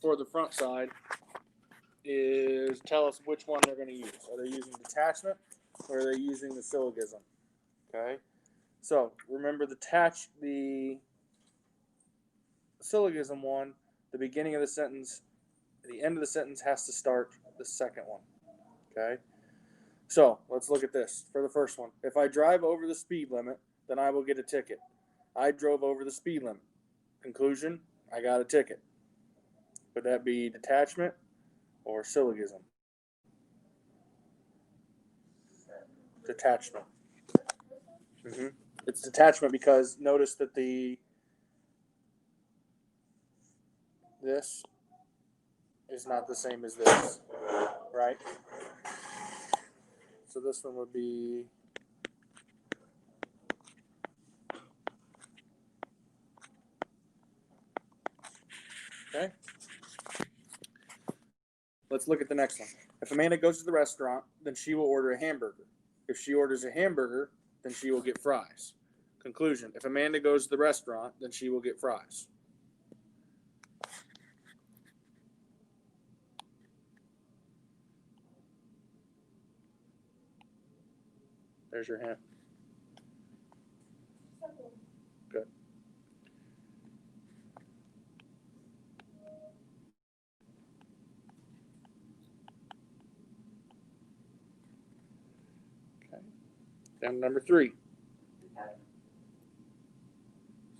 for the front side is tell us which one they're going to use. Are they using detachment or are they using the syllogism? Okay. So remember the syllogism one, the beginning of the sentence, the end of the sentence has to start the second one. Okay. So let's look at this for the first one. If I drive over the speed limit, then I will get a ticket. I drove over the speed limit. Conclusion, I got a ticket. Would that be detachment or syllogism? Detachment. It's detachment because notice that this is not the same as this, right? So this one would be okay. Let's look at the next one. If Amanda goes to the restaurant, then she will order a hamburger. If she orders a hamburger, then she will get fries. Conclusion, if Amanda goes to the restaurant, then she will get fries. There's your hint. Good. Okay. Then number 3.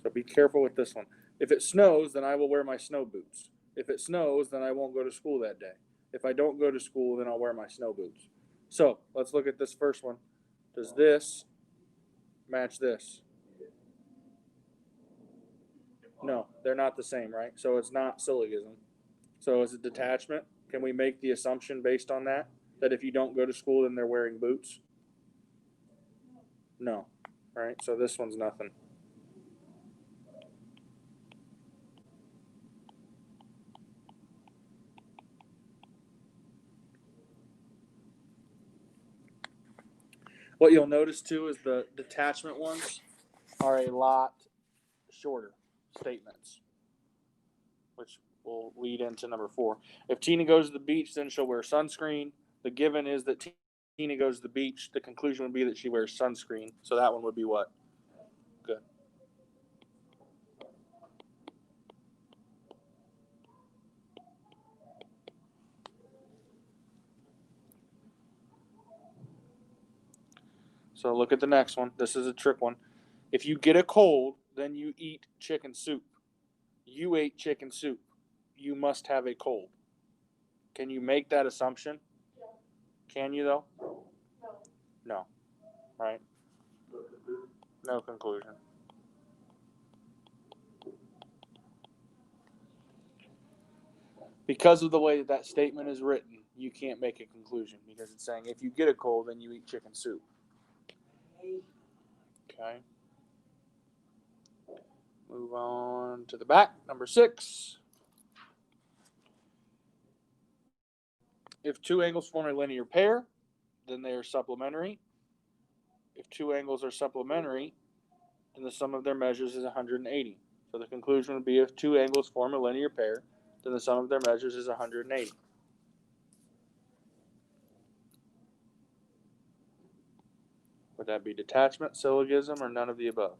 So be careful with this one. If it snows, then I will wear my snow boots. If it snows, then I won't go to school that day. If I don't go to school, then I'll wear my snow boots. So let's look at this first one. Does this match this? No, they're not the same, right? So it's not syllogism. So is it detachment? Can we make the assumption based on that? That if you don't go to school, then they're wearing boots? No, right? So this one's nothing. What you'll notice too is the detachment ones are a lot shorter statements, which will lead into number 4. If Tina goes to the beach, then she'll wear sunscreen. The given is that Tina goes to the beach. The conclusion would be that she wears sunscreen. So that one would be what? Good. So look at the next one. This is a trick one. If you get a cold, then you eat chicken soup. You ate chicken soup. You must have a cold. Can you make that assumption? Yeah. Can you, though? No. Right? No conclusion. Because of the way that statement is written, you can't make a conclusion because it's saying if you get a cold, then you eat chicken soup. Okay. Move on to the back. Number 6. If 2 angles form a linear pair, then they are supplementary. If 2 angles are supplementary, then the sum of their measures is 180. So the conclusion would be if 2 angles form a linear pair, then the sum of their measures is 180. Would that be detachment, syllogism, or none of the above?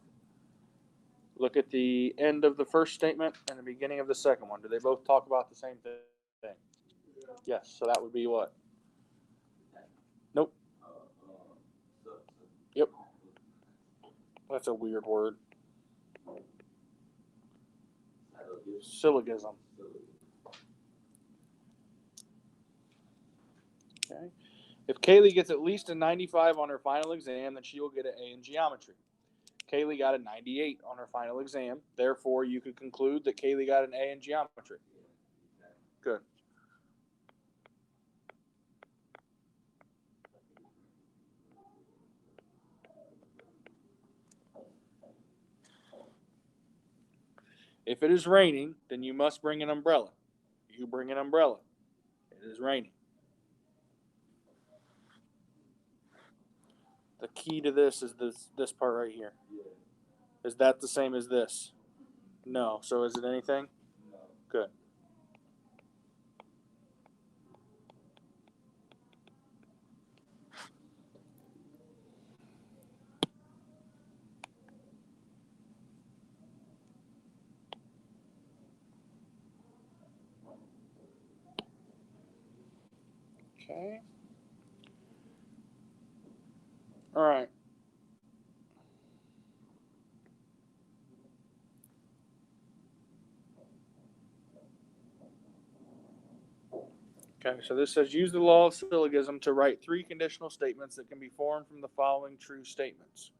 Look at the end of the first statement and the beginning of the second one. Do they both talk about the same thing? Yes, so that would be what? Nope. Yep. That's a weird word. Syllogism. Okay. If Kaylee gets at least a 95 on her final exam, then she will get an A in geometry. Kaylee got a 98 on her final exam. Therefore, you could conclude that Kaylee got an A in geometry. Good. If it is raining, then you must bring an umbrella. You bring an umbrella. It is raining. The key to this is this part right here. Is that the same as this? No. So is it anything? Good. Okay. All right. Okay, so this says use the law of syllogism to write 3 conditional statements that can be formed from the following true statements.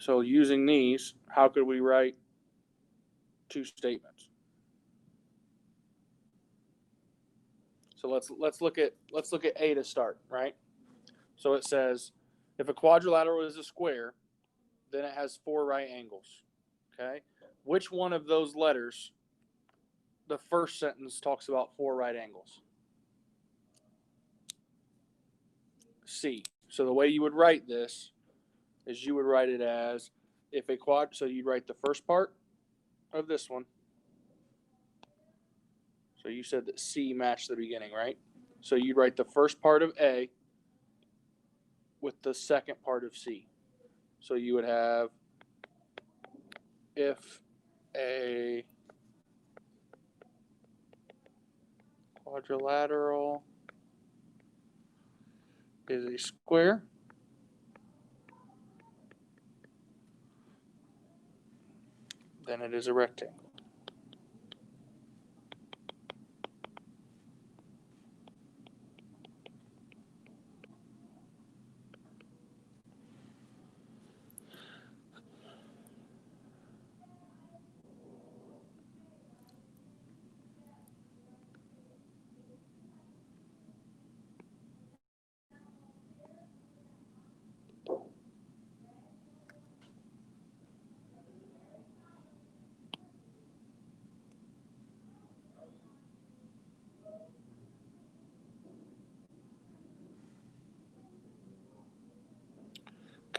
So using these, how could we write 2 statements? So let's look at A to start, right? So it says if a quadrilateral is a square, then it has 4 right angles. Okay? Which one of those letters, the first sentence talks about 4 right angles? C. So the way you would write this is you would write it as if a quad, so you'd write the first part of this one. So you said that C matched the beginning, right? So you'd write the first part of A with the second part of C. So you would have if a quadrilateral is a square, then it is a rectangle.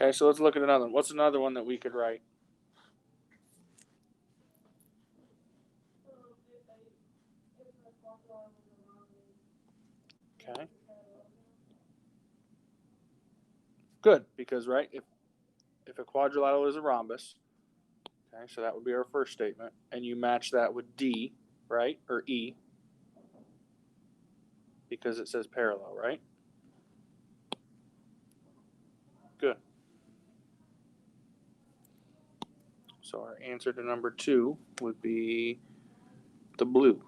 Okay, so let's look at another one. What's another one that we could write? Okay. Good, because right, if a quadrilateral is a rhombus, okay, so that would be our first statement, and you match that with D, right, or E, because it says parallel, right? Good. So our answer to number 2 would be the blue.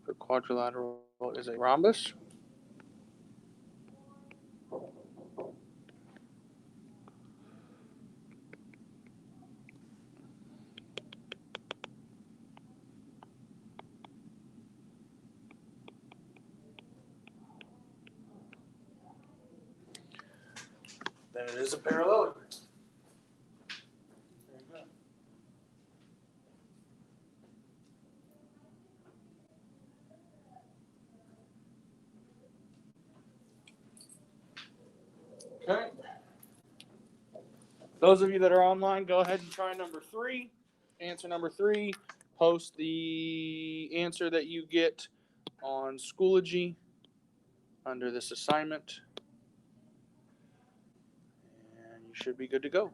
The quadrilateral is a rhombus. Then it is a parallelogram. There you go. Okay. Those of you that are online, go ahead and try number 3. Answer number 3. Post the answer that you get on Schoology under this assignment. And you should be good to go.